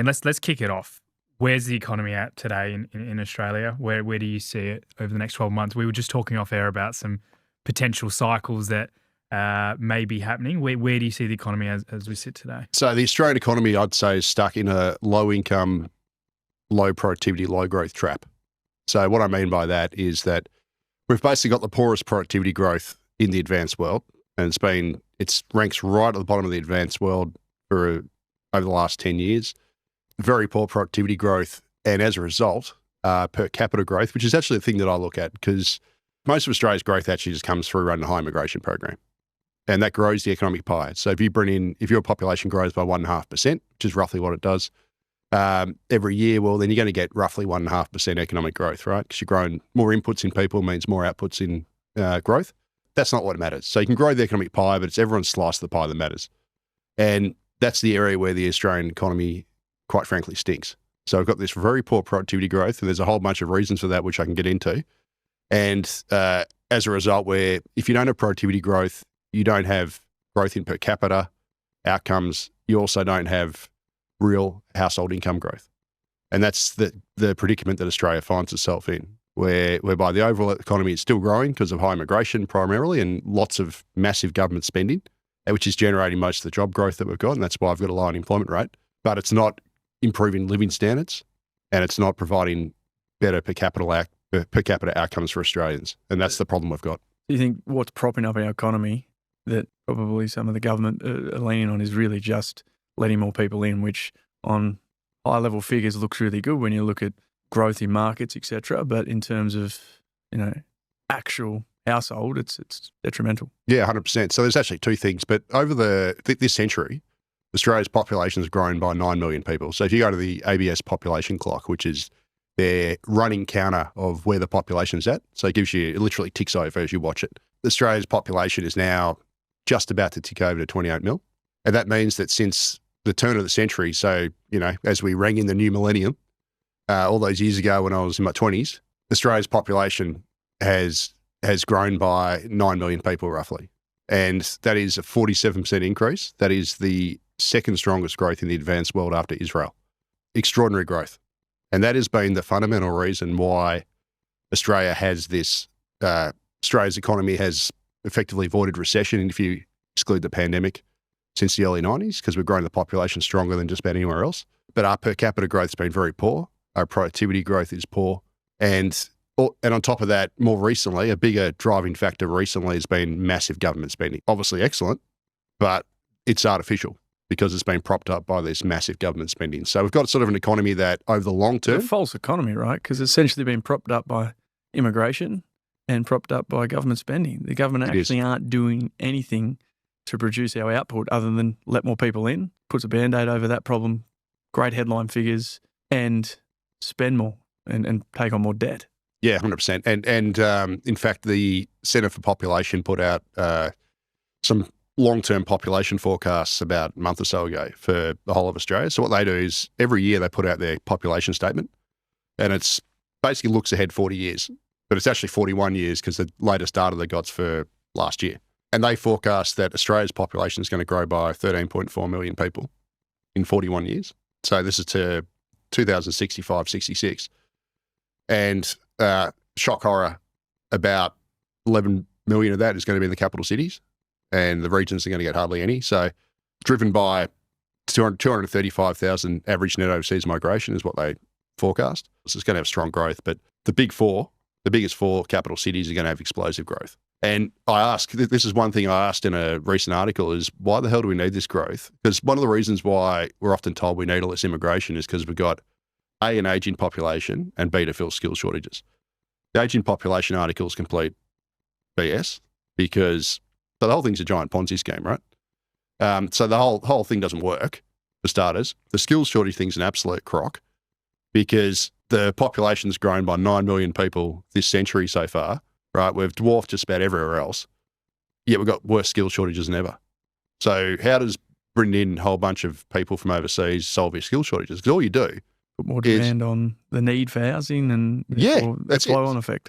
And let's kick it off. Where's the economy at today in Australia? Where do you see it over the next 12 months? We were just talking off air about some potential cycles that may be happening. Where do you see the economy as we sit today? So the Australian economy, I'd say, is stuck in a low-income, low-productivity, low-growth trap. So what I mean by that is that we've basically got the poorest productivity growth in the advanced world, and it ranks right at the bottom of the advanced world over the last 10 years. Very poor productivity growth, and as a result, per capita growth, which is actually the thing that I look at, because most of Australia's growth actually just comes through running a high immigration program, and that grows the economic pie. So if your population grows by 1.5%, which is roughly what it does every year, well, then you're going to get roughly 1.5% economic growth, right? Because you're growing more inputs in people means more outputs in growth. That's not what matters. So you can grow the economic pie, but it's everyone's slice of the pie that matters. And that's the area where the Australian economy, quite frankly, stinks. So we've got this very poor productivity growth, and there's a whole bunch of reasons for that, which I can get into. And as a result, where if you don't have productivity growth, you don't have growth in per capita outcomes, you also don't have real household income growth. And that's the predicament that Australia finds itself in, whereby the overall economy is still growing because of high immigration primarily and lots of massive government spending, which is generating most of the job growth that we've got, and that's why I've got a low unemployment rate. But it's not improving living standards, and it's not providing better per capita outcomes for Australians, and that's the problem we've got. Do you think what's propping up our economy that probably some of the government are leaning on is really just letting more people in, which on high-level figures looks really good when you look at growth in markets, etc. But in terms of, actual household, it's detrimental. Yeah, 100%. So there's actually two things. But over this century, Australia's population has grown by 9 million people. So if you go to the ABS population clock, which is their running counter of where the population is at, so it literally ticks over as you watch it. Australia's population is now just about to tick over to 28 mil. And that means that since the turn of the century, so, as we rang in the new millennium, all those years ago when I was in my 20s, Australia's population has grown by 9 million people roughly. And that is a 47% increase. That is the second strongest growth in the advanced world after Israel. Extraordinary growth. And that has been the fundamental reason why Australia has this, Australia's economy has effectively avoided recession, and if you exclude the pandemic, since the early 90s, because we've grown the population stronger than just about anywhere else. But our per capita growth has been very poor. Our productivity growth is poor. And on top of that, more recently, a bigger driving factor recently has been massive government spending. Obviously excellent, but it's artificial because it's been propped up by this massive government spending. So we've got sort of an economy that over the long term... It's a false economy, right? Because it's essentially been propped up by immigration and propped up by government spending. The government actually aren't doing anything to produce our output other than let more people in, puts a Band-Aid over that problem, great headline figures, and spend more and take on more debt. Yeah, 100%. And in fact, the Centre for Population put out some long-term population forecasts about a month or so ago for the whole of Australia. So what they do is every year they put out their population statement, and it's basically looks ahead 40 years, but it's actually 41 years because the latest data they got's for last year. And they forecast that Australia's population is going to grow by 13.4 million people in 41 years. So this is to 2065, 66. And shock horror, about 11 million of that is going to be in the capital cities, and the regions are going to get hardly any. So driven by 235,000 average net overseas migration is what they forecast. So it's going to have strong growth. But the biggest four capital cities are going to have explosive growth. And this is one thing I asked in a recent article, is why the hell do we need this growth? Because one of the reasons why we're often told we need all this immigration is because we've got A, an ageing population, and B, to fill skill shortages. The ageing population article is complete BS because the whole thing's a giant Ponzi scheme, right? So the whole thing doesn't work, for starters. The skills shortage thing's an absolute crock because the population's grown by 9 million people this century so far, right? We've dwarfed just about everywhere else, yet we've got worse skill shortages than ever. So how does bringing in a whole bunch of people from overseas solve your skill shortages? Because all you do put more demand on the need for housing and that's flow-on effect.